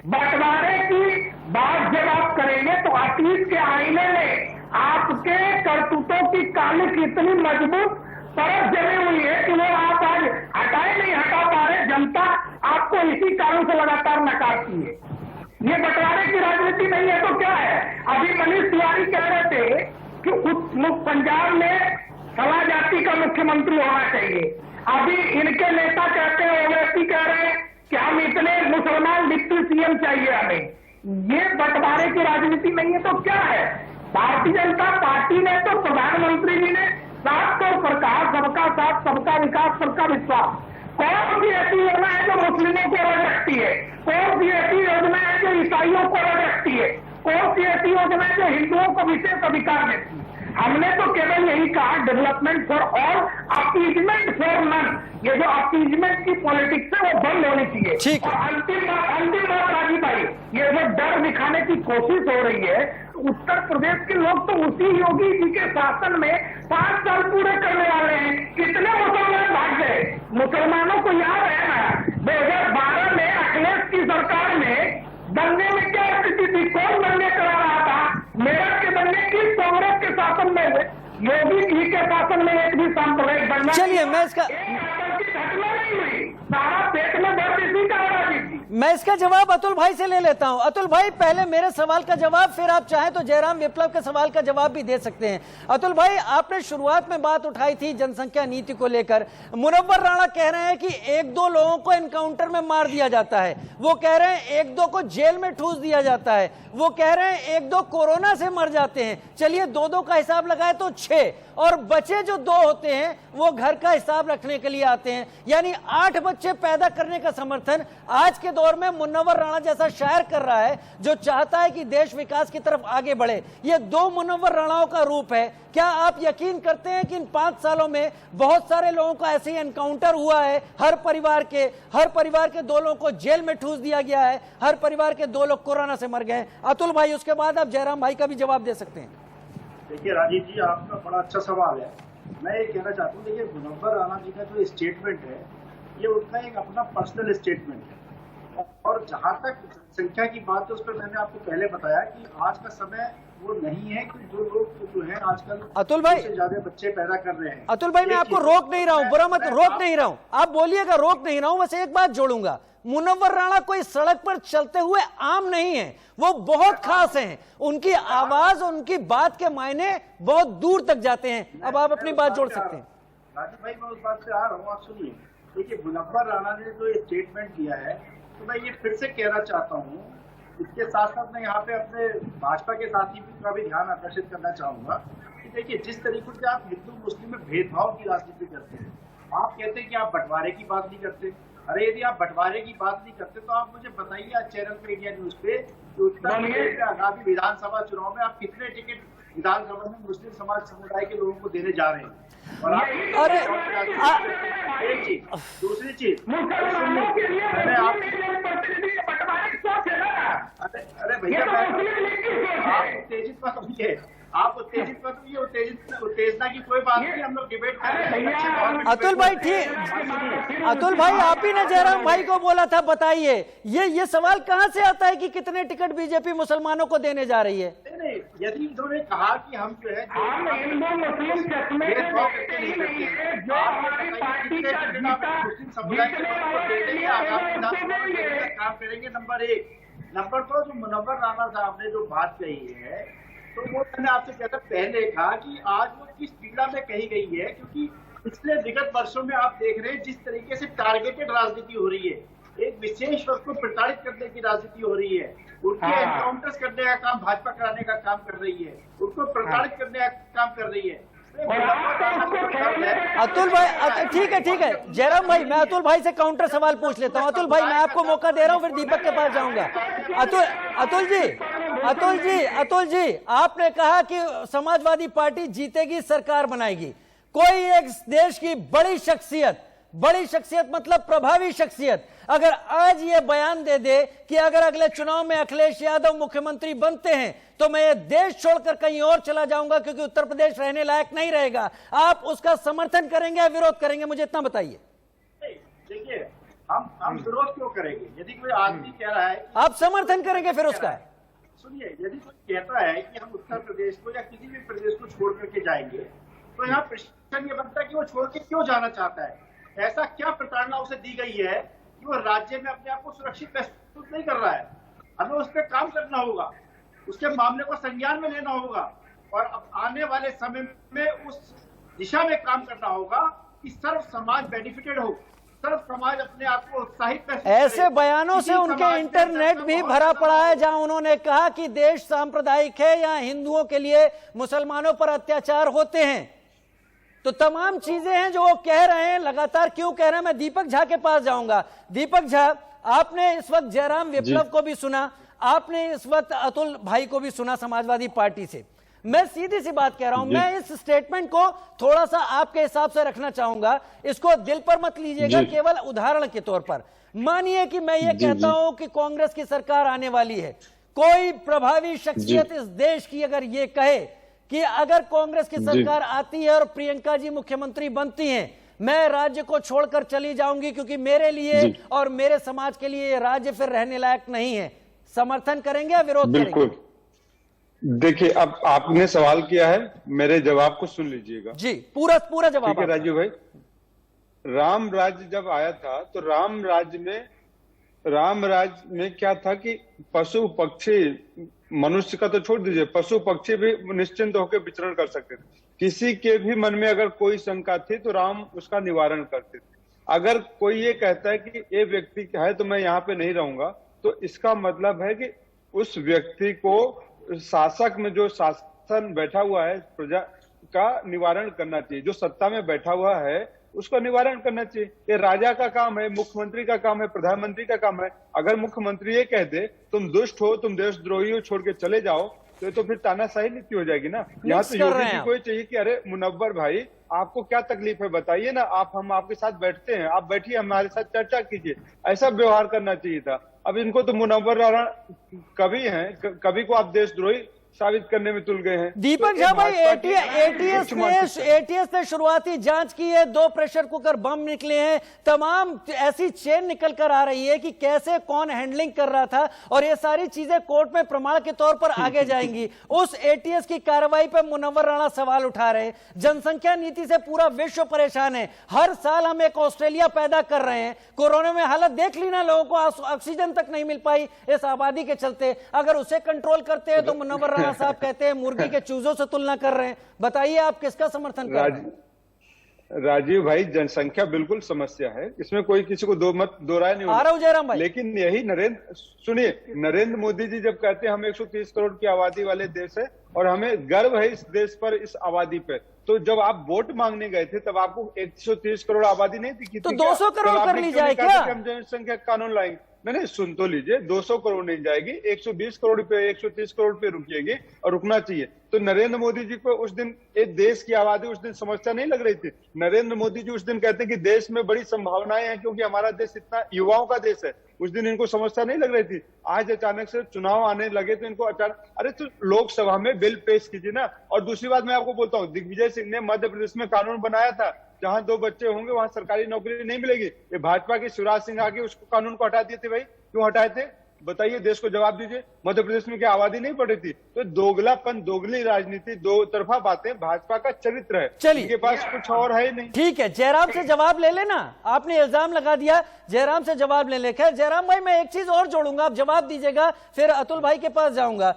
बंटवारे की बात जब आप करेंगे तो अतीत के आईने में आपके करतूतों की कालिक इतनी मजबूत परत जमी हुई है कि वो आप आज हटाए नहीं हटा पा रहे। जनता आपको इसी कारण से लगातार नकारती है। ये बंटवारे की राजनीति नहीं है तो क्या है? अभी मनीष तिवारी कह रहे थे कि पंजाब में सला जाति का मुख्यमंत्री होना चाहिए। अभी इनके नेता कहते हैं, ओवैसी कह रहे हैं कि हम इतने मुसलमान डिप्टी सीएम चाहिए हमें। ये बंटवारे की राजनीति नहीं है तो क्या है? भारतीय जनता पार्टी ने तो, प्रधानमंत्री जी ने साफ तौर पर कहा सबका साथ, सबका विकास, सबका विश्वास। कौन सी ऐसी योजना है जो मुस्लिमों को अलग रखती है? कौन सी ऐसी योजना है जो ईसाइयों को अलग रखती है? कौन सी ऐसी योजना है जो हिंदुओं को विशेष अधिकार देती है? हमने तो केवल यही कहा development for all, appeasement for none. ये जो अपीजमेंट की पॉलिटिक्स है वो बंद होनी चाहिए। और अंतिम बात राजीव भाई, ये जो डर दिखाने की कोशिश हो रही है, उत्तर प्रदेश के लोग तो उसी योगी जी के शासन में 5 साल पूरे करने वाले हैं। कितने मुसलमान भाग गए? मुसलमानों को याद है ना 2012 में अखिलेश की सरकार में दंगे में क्या स्थिति थी? कौन दंगे करा रहा था? मेरठ के दंगे किस कांग्रेस के शासन में हुए? योगी जी के शासन में एक भी सांप्रदायिक दंगा, चलिए मैं इसका घटना नहीं हुई। सारा पेट में दर्द इसी का राजीव जी। मैं इसका जवाब अतुल भाई से ले लेता हूं। अतुल भाई, पहले मेरे सवाल का जवाब, फिर आप चाहें तो जयराम विप्लव के सवाल का जवाब भी दे सकते हैं। अतुल भाई, आपने शुरुआत में बात उठाई थी जनसंख्या नीति को लेकर। मुनव्वर राणा कह रहे हैं कि 1-2 लोगों को एनकाउंटर में मार दिया जाता है, वो कह रहे हैं 1-2 को जेल में ठूस दिया जाता है, वो कह रहे हैं 1-2 कोरोना से मर जाते हैं। चलिए 2-2 का हिसाब लगाए तो 6, और बचे जो 2 होते हैं वो घर का हिसाब रखने के लिए आते हैं। यानी 8 बच्चे पैदा करने का समर्थन आज के दौर में मुनव्वर राणा जैसा शायर कर रहा है, जो चाहता है कि देश विकास की तरफ आगे बढ़े। ये 2 मुनव्वर राणाओं का रूप है। क्या आप यकीन करते हैं कि इन 5 सालों में बहुत सारे लोगों का ऐसे ही एनकाउंटर हुआ है? हर परिवार के 2 लोगों को जेल में ठूस दिया गया है, हर परिवार के 2 लोग कोरोना से मर गए। अतुल भाई, उसके बाद आप जयराम भाई का भी जवाब दे सकते हैं। देखिए राजीव जी, आपका बड़ा अच्छा सवाल है। मैं ये कहना चाहता हूँ, देखिए मुनव्वर राणा जी का जो स्टेटमेंट है, ये उनका एक अपना पर्सनल स्टेटमेंट है। और जहां तक संख्या की बात है, उस पर मैंने आपको पहले बताया कि आज का समय वो नहीं है कि जो लोग जो है आजकल अतुल भाई से ज्यादा बच्चे पैदा कर रहे हैं। अतुल भाई, मैं आपको रोक नहीं रहा हूं, बुरा मत, रोक नहीं रहा हूं, आप बोलिएगा, रोक नहीं रहा हूं। बस एक बात जोड़ूंगा, मुनव्वर राणा कोई सड़क पर चलते हुए आम नहीं है, वो बहुत खास हैं। उनकी आवाज, उनकी बात के मायने बहुत दूर तक जाते हैं। अब आप अपनी बात जोड़ सकते हैं। राजीव भाई, मैं उस बात से आ रहा हूँ, आप सुनिए। देखिए मुनव्वर राणा ने जो ये स्टेटमेंट दिया है, तो मैं ये फिर से कहना चाहता हूँ। इसके साथ साथ मैं यहाँ पे अपने भाजपा के साथी का भी ध्यान आकर्षित करना चाहूंगा कि देखिए, जिस तरीके से आप हिंदू मुस्लिम में भेदभाव की राजनीति करते हैं, आप कहते हैं कि आप बंटवारे की बात नहीं करते। अरे यदि आप बंटवारे की बात नहीं करते तो आप मुझे बताइए आज चैनल पे, इंडिया न्यूज पे, उत्तर प्रदेश में आगामी विधानसभा चुनाव में आप कितने टिकट विधानसभा में मुस्लिम समाज समुदाय के लोगों को देने जा रहे हैं? और आप एक चीज, दूसरी चीज, मैंने आप, अरे भैया, आप उत्तेजित मत होइए, आप उत्तेजित मत होइए। उत्तेजना की कोई बात नहीं, हम लोग डिबेट करें। अतुल भाई, ठीक, अतुल भाई, आप ही ने जयराम भाई को बोला था, बताइए ये सवाल कहां से आता है कि कितने टिकट बीजेपी मुसलमानों को देने जा रही है? नहीं, यदि इन्होंने कहा कि हम जो है मुस्लिम समुदाय के लोगों को देते हैं, आगामी विधानसभा में काम करेंगे, नंबर 1। नंबर 2, जो मुनव्वर राणा साहब ने जो बात कही है, तो वो मैंने आपसे कहता पहले कहा कि आज वो किस पीड़ा में कही गई है, क्योंकि पिछले विगत वर्षों में आप देख रहे हैं जिस तरीके से टारगेटेड राजनीति हो रही है, एक विशेष वर्ग को प्रताड़ित करने की राजनीति हो रही है, उनके एनकाउंटर्स करने का काम भाजपा कराने का काम कर रही है, उनको प्रताड़ित करने का काम कर रही है। अतुल भाई, ठीक है जयराम भाई, मैं अतुल भाई से काउंटर सवाल पूछ लेता हूं। अतुल भाई, मैं आपको मौका दे रहा हूं, फिर दीपक के पास जाऊंगा। अतुल जी, आपने कहा कि समाजवादी पार्टी जीतेगी, सरकार बनाएगी। कोई एक देश की बड़ी शख्सियत मतलब प्रभावी शख्सियत अगर आज ये बयान दे दे कि अगर अगले चुनाव में अखिलेश यादव मुख्यमंत्री बनते हैं तो मैं ये देश छोड़कर कहीं और चला जाऊंगा क्योंकि उत्तर प्रदेश रहने लायक नहीं रहेगा, आप उसका समर्थन करेंगे या विरोध करेंगे? मुझे इतना बताइए। देखिए, हम विरोध क्यों करेंगे? यदि कोई आदमी कह रहा है, आप समर्थन करेंगे फिर उसका? सुनिए, यदि कोई कहता है कि हम उत्तर प्रदेश को या किसी भी प्रदेश को छोड़ करके जाएंगे, तो यहाँ प्रश्न ये बनता है कि वो छोड़ के क्यों जाना चाहता है? ऐसा क्या प्रताड़ना उसे दी गई है कि वो राज्य में अपने आप को सुरक्षित महसूस नहीं कर रहा है? हमें उस पर काम करना होगा, उसके मामले को संज्ञान में लेना होगा और अब आने वाले समय में उस दिशा में काम करना होगा कि सर्व समाज बेनिफिटेड हो, सर्व समाज अपने आप को उत्साहित महसूस करे। ऐसे बयानों से उनके इंटरनेट भी भरा पड़ा है जहां उन्होंने कहा कि देश सांप्रदायिक है, यहाँ हिंदुओं के लिए मुसलमानों पर अत्याचार होते हैं। तो तमाम चीजें हैं जो वो कह रहे हैं, लगातार क्यों कह रहे हैं। मैं दीपक झा के पास जाऊंगा। दीपक झा, आपने इस वक्त जयराम विप्लव को भी सुना, आपने इस वक्त अतुल भाई को भी सुना समाजवादी पार्टी से। मैं सीधी सी बात कह रहा हूं, मैं इस स्टेटमेंट को थोड़ा सा आपके हिसाब से रखना चाहूंगा, इसको दिल पर मत लीजिएगा, केवल उदाहरण के तौर पर। मानिए कि मैं ये कहता हूं कि कांग्रेस की सरकार आने वाली है, कोई प्रभावी शख्सियत इस देश की अगर ये कहे कि अगर कांग्रेस की सरकार आती है और प्रियंका जी मुख्यमंत्री बनती हैं, मैं राज्य को छोड़कर चली जाऊंगी क्योंकि मेरे लिए और मेरे समाज के लिए राज्य फिर रहने लायक नहीं है, समर्थन करेंगे या विरोध करेंगे? बिल्कुल। देखिए, अब आपने सवाल किया है, मेरे जवाब को सुन लीजिएगा। जी, पूरा जवाब। ठीक है राजू भाई, राम राज्य जब आया था तो राम राज्य में राम राज में क्या था कि पशु पक्षी, मनुष्य का तो छोड़ दीजिए, पशु पक्षी भी निश्चिंत होकर विचरण कर सकते थे। किसी के भी मन में अगर कोई शंका थी तो राम उसका निवारण करते थे। अगर कोई ये कहता है कि ये व्यक्ति है तो मैं यहाँ पे नहीं रहूंगा, तो इसका मतलब है कि उस व्यक्ति को शासक में जो शासन बैठा हुआ है प्रजा का निवारण करना चाहिए, जो सत्ता में बैठा हुआ है उसका निवारण करना चाहिए। ये राजा का काम है, मुख्यमंत्री का काम है, प्रधानमंत्री का काम है। अगर मुख्यमंत्री ये कह दे तुम दुष्ट हो, तुम देशद्रोही हो, छोड़ के चले जाओ, तो फिर तानाशाही नीति हो जाएगी ना। यहाँ तो योगी जी को चाहिए कि अरे मुनव्वर भाई आपको क्या तकलीफ है बताइए ना, हम आपके साथ बैठते हैं, आप बैठिए हमारे साथ चर्चा कीजिए, ऐसा व्यवहार करना चाहिए था। अब इनको तो मुनव्वर राणा कवि हैं, कवि को आप देशद्रोही साबित करने में तुल गए हैं। दीपक झा भाई, एटीएस ने शुरुआती जांच की है, 2 प्रेशर कुकर बम निकले हैं, तमाम ऐसी चेन निकल कर आ रही है कि कैसे कौन हैंडलिंग कर रहा था, और ये सारी चीजें कोर्ट में प्रमाण के तौर पर आगे जाएंगी। उस एटीएस की कार्रवाई पर मुनव्वर राणा सवाल उठा रहे हैं। जनसंख्या नीति से पूरा विश्व परेशान है। हर साल हम एक ऑस्ट्रेलिया पैदा कर रहे हैं। कोरोना में हालत देख ली ना, लोगों को ऑक्सीजन तक नहीं मिल पाई इस आबादी के चलते। अगर उसे कंट्रोल करते हैं तो मुनव्वर राणा साहब कहते हैं मुर्गी के चूजों से तुलना कर रहे हैं। बताइए आप किसका समर्थन कर रहे हैं? राजीव भाई, जनसंख्या बिल्कुल समस्या है, इसमें कोई किसी को दो राय नहीं आ रहा हूं जयराम भाई। लेकिन यही नरेंद्र मोदी जी जब कहते हैं हम 130 करोड़ की आबादी वाले देश है और हमें गर्व है इस देश पर, इस आबादी पे, तो जब आप वोट मांगने गए थे तब आपको 130 करोड़ आबादी नहीं दिखी तो 200 करोड़ कर ली जाए क्या? हम जनसंख्या कानून लाएंगे। नहीं, सुन तो लीजिए, 200 करोड़ नहीं जाएगी, 120 करोड़ पे, 130 करोड़ पे रुकिएगी और रुकना चाहिए। तो नरेंद्र मोदी जी को उस दिन एक देश की आबादी उस दिन समस्या नहीं लग रही थी। नरेंद्र मोदी जी उस दिन कहते हैं कि देश में बड़ी संभावनाएं हैं क्योंकि हमारा देश इतना युवाओं का देश है। उस दिन इनको समस्या नहीं लग रही थी। आज अचानक से चुनाव आने लगे तो इनको अचानक, अरे तो लोकसभा में बिल पेश कीजिए ना। और दूसरी बात मैं आपको बोलता हूँ, दिग्विजय सिंह ने मध्य प्रदेश में कानून बनाया था जहां 2 बच्चे होंगे वहां सरकारी नौकरी नहीं मिलेगी। ये भाजपा के शिवराज सिंह आके उसको कानून को हटा दिए थे। भाई क्यों हटाए थे बताइए, देश को जवाब दीजिए। मध्य प्रदेश में क्या आबादी नहीं बढ़ी थी? तो दोगलापन, दोगली राजनीति, 2 तरफा बातें भाजपा का चरित्र है। चलिए, इनके पास कुछ और है ही नहीं। ठीक है, जयराम से जवाब ले लेना। आपने इल्जाम लगा दिया, जयराम से जवाब ले ले। खैर जयराम भाई, मैं एक चीज और जोड़ूंगा, आप जवाब दीजिएगा, फिर अतुल भाई के पास जाऊंगा।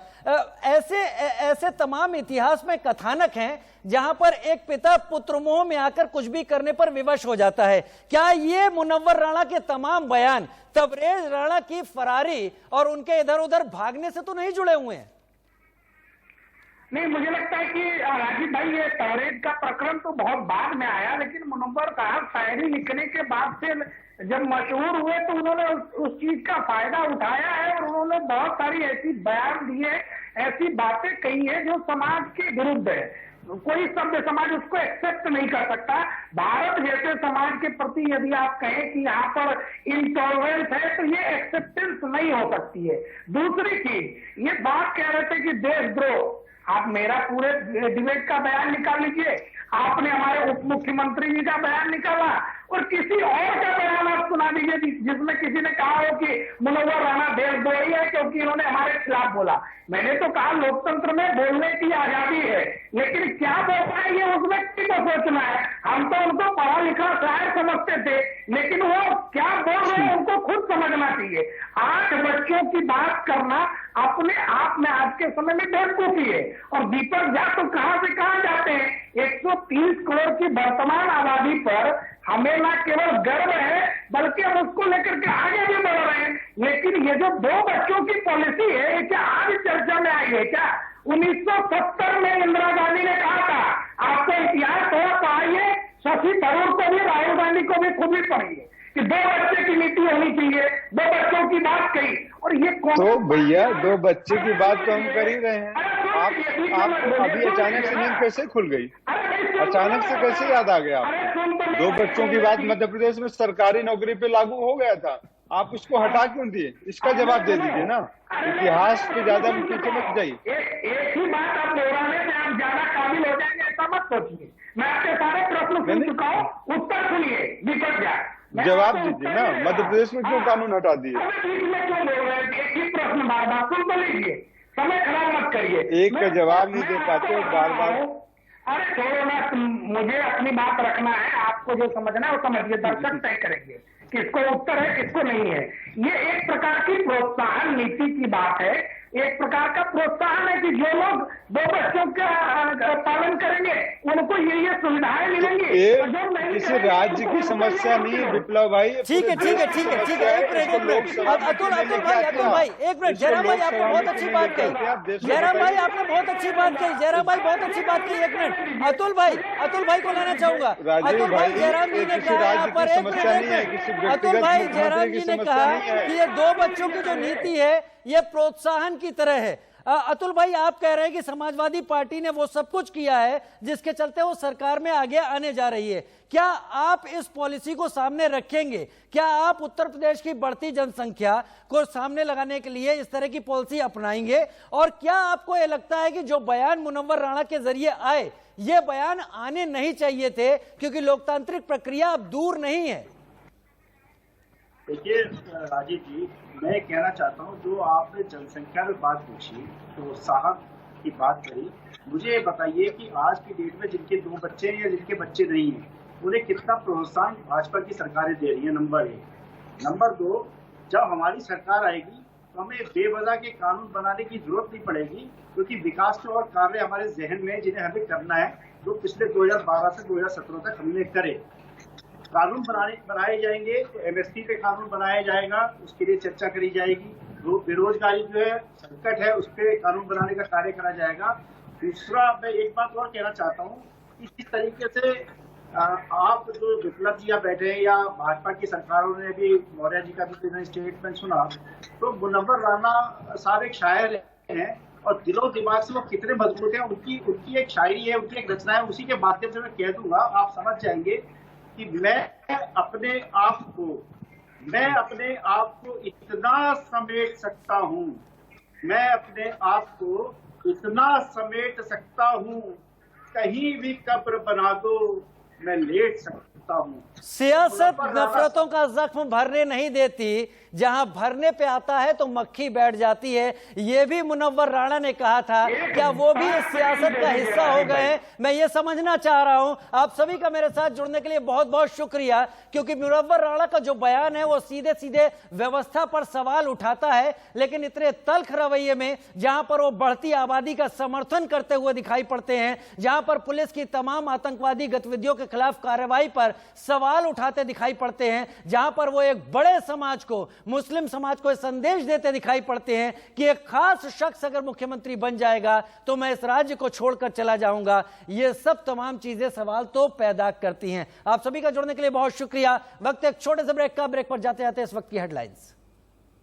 ऐसे तमाम इतिहास में कथानक हैं जहां पर एक पिता पुत्र मोह में आकर कुछ भी करने पर विवश हो जाता है। क्या ये मुनव्वर राणा के तमाम बयान तबरेज राणा की फरारी और उनके इधर उधर भागने से तो नहीं जुड़े हुए हैं? नहीं, मुझे लगता है कि राजीव भाई ये तबरेज का प्रकरण तो बहुत बाद में आया, लेकिन मुनव्वर साहब शायरी लिखने के बाद से जब मशहूर हुए तो उन्होंने उस चीज का फायदा उठाया है और उन्होंने बहुत सारी ऐसी बयान दिए, ऐसी बातें कही है जो समाज के विरुद्ध है। कोई सभ्य समाज उसको एक्सेप्ट नहीं कर सकता। भारत जैसे समाज के प्रति यदि आप कहें कि यहाँ पर इंटॉलरेंस है तो ये एक्सेप्टेंस नहीं हो सकती है। दूसरी चीज, ये बात कह रहे थे कि देशद्रोह, आप मेरा पूरे डिबेट का बयान निकाल लीजिए, आपने हमारे उप मुख्यमंत्री जी का बयान निकाला और किसी और का बयान आप सुना दीजिए जिसमें किसी ने कहा हो कि मुनव्वर राणा देशद्रोही है क्योंकि इन्होंने हमारे खिलाफ बोला। मैंने तो कहा लोकतंत्र में बोलने की आजादी है, लेकिन क्या बोलना है ये उस व्यक्ति को सोचना है। हम तो उनको पढ़ा लिखा शायर समझते थे, लेकिन वो क्या बोल रहे हैं उनको खुद समझना चाहिए। 8 बच्चों की बात करना अपने आप में आज के समय में बेवकूफी है। और दीपक झा तो कहां से कहां जाते हैं। 130 करोड़ की वर्तमान आबादी पर हमें न केवल गर्व है बल्कि हम उसको लेकर के आगे भी बढ़ रहे हैं। लेकिन ये जो 2 बच्चों की पॉलिसी है ये क्या आज चर्चा में आई है क्या? 1970 में इंदिरा गांधी ने कहा था, आपको इतिहास थोड़ा पढ़ाइए, शशि थरूर को भी राहुल गांधी को भी खुद ही पढ़िए कि 2 बच्चे की नीति होनी चाहिए, 2 बच्चों की बात कही। और ये तो भैया 2 बच्चे की बात तो हम कर ही रहे हैं। आप अभी अचानक से नींद कैसे खुल गई? अचानक से कैसे याद आ गया आपको? 2 बच्चों की बात मध्य प्रदेश में सरकारी नौकरी पे लागू हो गया था, आप उसको हटा क्यों दिए? इसका जवाब दे दीजिए ना। इतिहास पे ज्यादा पीछे मत जाइए। एक ही बात आप दोहराने से आप ज्यादा काबिल हो जाएंगे ऐसा मत सोचिए। मैं आपके सारे प्रश्न सुन चुका हूँ, उत्तर सुनिए दीपक झा। जवाब दीजिए ना, मध्य प्रदेश में क्यों कानून हटा दिए? में क्यों बोल रहे हैं? एक ही प्रश्न बार बार सुन तो लीजिए, समय खराब मत करिए। एक का जवाब नहीं दे पाते और बार बार। अरे छोड़ो ना, मुझे अपनी बात रखना है, आपको जो समझना है वो समझिए, दर्शक तय करेंगे। किसको उत्तर है किसको नहीं है। ये एक प्रकार की प्रोत्साहन नीति की बात है, एक प्रकार का प्रोत्साहन है कि जो लोग 2 बच्चों का पालन करेंगे उनको ये सुविधाएं मिलेंगी। किसी राज्य की समस्या नहीं है विप्लव भाई। ठीक है एक मिनट अतुल भाई एक मिनट। जयराम भाई आपने बहुत अच्छी बात कही, जयराम भाई आपने बहुत अच्छी बात कही, जयराम भाई बहुत अच्छी बात कही। एक मिनट अतुल भाई को लेना चाहूंगा। अतुल भाई जयराम जी ने कहा यहाँ पर, एक मिनट अतुल भाई जयराम जी ने कहा कि ये 2 बच्चों की जो नीति है ये प्रोत्साहन की तरह है। अतुल भाई आप कह रहे हैं कि समाजवादी पार्टी ने वो सब कुछ किया है जिसके चलते वो सरकार में आगे आने जा रही है। क्या आप इस पॉलिसी को सामने रखेंगे? क्या आप उत्तर प्रदेश की बढ़ती जनसंख्या को सामने लगाने के लिए इस तरह की पॉलिसी अपनाएंगे? और क्या आपको यह लगता है कि जो बयान मुनव्वर राणा के जरिए आए ये बयान आने नहीं चाहिए थे क्योंकि लोकतांत्रिक प्रक्रिया अब दूर नहीं है? देखिए राजीव जी, मैं कहना चाहता हूँ जो आपने जनसंख्या में बात पूछी, प्रोत्साहन की बात करी, मुझे बताइए कि आज की डेट में जिनके 2 बच्चे हैं या जिनके बच्चे नहीं हैं उन्हें कितना प्रोत्साहन भाजपा की सरकारें दे रही है, नंबर 1। नंबर 2, जब हमारी सरकार आएगी तो हमें बेवजह के कानून बनाने की जरूरत नहीं पड़ेगी क्योंकि विकास के और कार्य हमारे जहन में जिन्हें हमें करना है, जो पिछले 2012 से 2017 तक हमने करे। कानून बनाए जाएंगे तो एमएसपी पे कानून बनाया जाएगा, उसके लिए चर्चा करी जाएगी। बेरोजगारी जो है संकट है उस पर कानून बनाने का कार्य करा जाएगा। दूसरा, मैं एक बात और कहना चाहता हूँ कि इस तरीके से आप जो विप्लव जी यहाँ बैठे हैं या भाजपा की सरकारों ने भी, मौर्य जी का भी स्टेटमेंट सुना, तो मुनव्वर राणा साहब एक शायर हैं और दिलो दिमाग से वो कितने मजबूत हैं। उनकी एक शायरी है, उनकी एक रचना है, उसी के माध्यम से मैं कह दूंगा, आप समझ जाएंगे कि मैं अपने आप को इतना समेट सकता हूँ, मैं अपने आप को इतना समेट सकता हूँ, कहीं भी कब्र बना दो मैं लेट सकता हूँ। सियासत नफरतों का जख्म भरने नहीं देती, जहां भरने पे आता है तो मक्खी बैठ जाती है। ये भी मुनव्वर राणा ने कहा था। क्या वो भी इस सियासत का हिस्सा हो गए? मैं ये समझना चाह रहा हूं। आप सभी का मेरे साथ जुड़ने के लिए बहुत बहुत शुक्रिया, क्योंकि मुनव्वर राणा का जो बयान है वो सीधे सीधे व्यवस्था पर सवाल उठाता है, लेकिन इतने तल्ख रवैये में, जहां पर वो बढ़ती आबादी का समर्थन करते हुए दिखाई पड़ते हैं, जहां पर पुलिस की तमाम आतंकवादी गतिविधियों के खिलाफ कार्रवाई पर सवाल उठाते दिखाई पड़ते हैं, जहां पर वो एक बड़े समाज को, मुस्लिम समाज को संदेश देते दिखाई पड़ते हैं कि एक खास शख्स अगर मुख्यमंत्री बन जाएगा तो मैं इस राज्य को छोड़कर चला जाऊंगा। ये सब तमाम चीजें सवाल तो पैदा करती हैं। आप सभी का जुड़ने के लिए बहुत शुक्रिया। वक्त एक छोटे से ब्रेक का, ब्रेक पर जाते जाते इस वक्त की हेडलाइंस।